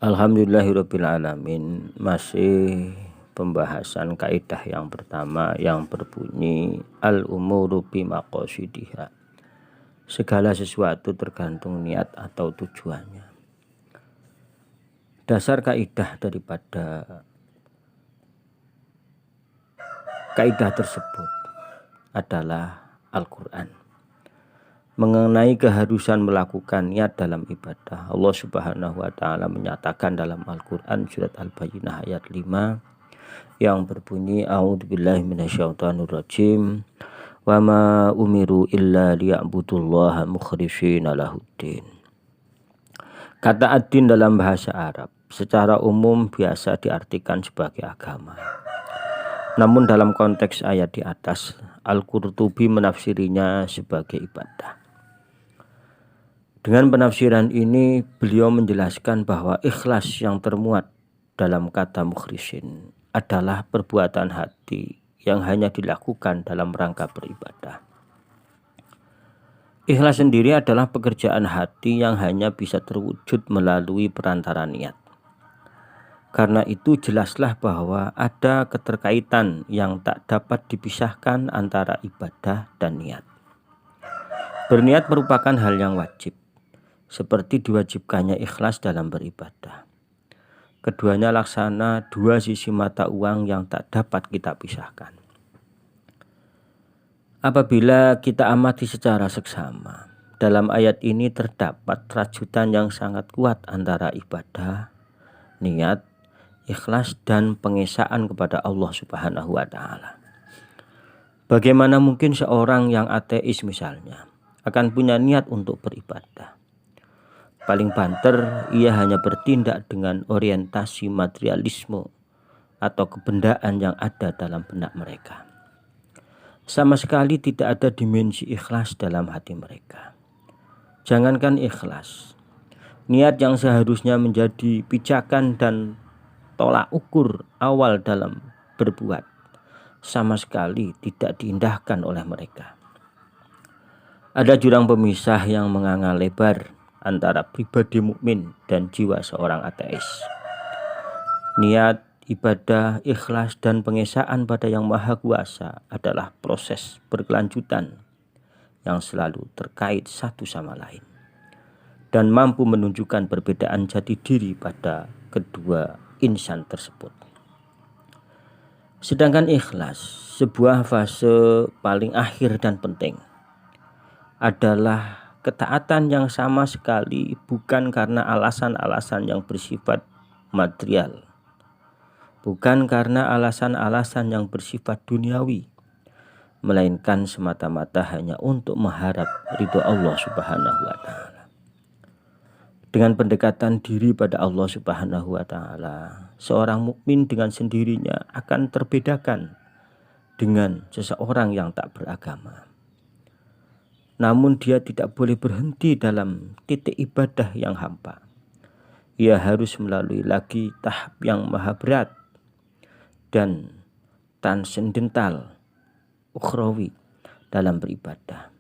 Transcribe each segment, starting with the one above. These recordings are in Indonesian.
Alhamdulillahirabbil alamin. Masih pembahasan kaidah yang pertama yang berbunyi al-umuru bimaqasidiha. Segala sesuatu tergantung niat atau tujuannya. Dasar kaidah daripada kaidah tersebut adalah Al-Quran. Mengenai keharusan melakukan niat dalam ibadah, Allah Subhanahu wa Ta'ala menyatakan dalam Al-Quran surat Al-Bayyinah ayat 5 yang berbunyi a'udzubillahi minasyaitonirrajim wa ma umiru illa liya'budullaha mukhlishina lahuddin. Kata ad-din dalam bahasa Arab secara umum biasa diartikan sebagai agama. Namun dalam konteks ayat di atas, Al-Qurtubi menafsirinya sebagai ibadah. Dengan penafsiran ini, beliau menjelaskan bahwa ikhlas yang termuat dalam kata mukhlisin adalah perbuatan hati yang hanya dilakukan dalam rangka beribadah. Ikhlas sendiri adalah pekerjaan hati yang hanya bisa terwujud melalui perantara niat. Karena itu jelaslah bahwa ada keterkaitan yang tak dapat dipisahkan antara ibadah dan niat. Berniat merupakan hal yang wajib, seperti diwajibkannya ikhlas dalam beribadah. Keduanya laksana dua sisi mata uang yang tak dapat kita pisahkan. Apabila kita amati secara seksama, dalam ayat ini terdapat rajutan yang sangat kuat antara ibadah, niat, ikhlas dan pengesaan kepada Allah Subhanahu wa Ta'ala. Bagaimana mungkin seorang yang ateis misalnya akan punya niat untuk beribadah? Paling banter ia hanya bertindak dengan orientasi materialisme atau kebendaan yang ada dalam benak mereka. Sama sekali tidak ada dimensi ikhlas dalam hati mereka. Jangankan ikhlas, niat yang seharusnya menjadi pijakan dan tolak ukur awal dalam berbuat sama sekali tidak diindahkan oleh mereka. Ada jurang pemisah yang menganga lebar antara pribadi mukmin dan jiwa seorang ateis. Niat, ibadah, ikhlas dan pengesaan pada Yang Maha Kuasa adalah proses berkelanjutan yang selalu terkait satu sama lain dan mampu menunjukkan perbedaan jati diri pada kedua insan tersebut. Sedangkan ikhlas, sebuah fase paling akhir dan penting, adalah ketaatan yang sama sekali bukan karena alasan-alasan yang bersifat material, bukan karena alasan-alasan yang bersifat duniawi, melainkan semata-mata hanya untuk mengharap ridho Allah Subhanahu wa Ta'ala. Dengan pendekatan diri pada Allah Subhanahu wa Ta'ala, seorang mukmin dengan sendirinya akan terbedakan dengan seseorang yang tak beragama. Namun dia tidak boleh berhenti dalam titik ibadah yang hampa. Ia harus melalui lagi tahap yang maha berat dan transendental ukhrawi dalam beribadah.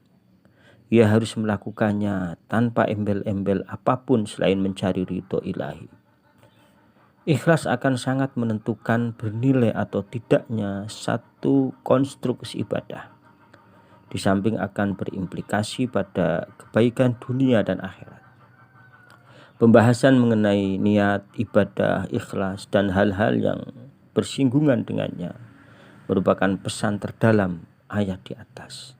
Ia harus melakukannya tanpa embel-embel apapun selain mencari ridho ilahi. Ikhlas akan sangat menentukan bernilai atau tidaknya satu konstruksi ibadah. Di samping akan berimplikasi pada kebaikan dunia dan akhirat. Pembahasan mengenai niat, ibadah, ikhlas, dan hal-hal yang bersinggungan dengannya merupakan pesan terdalam ayat di atas.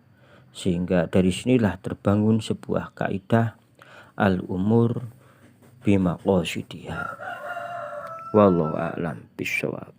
Sehingga dari sinilah terbangun sebuah kaidah al-umur bimaqasidiha. Wallahu a'lam bishawab.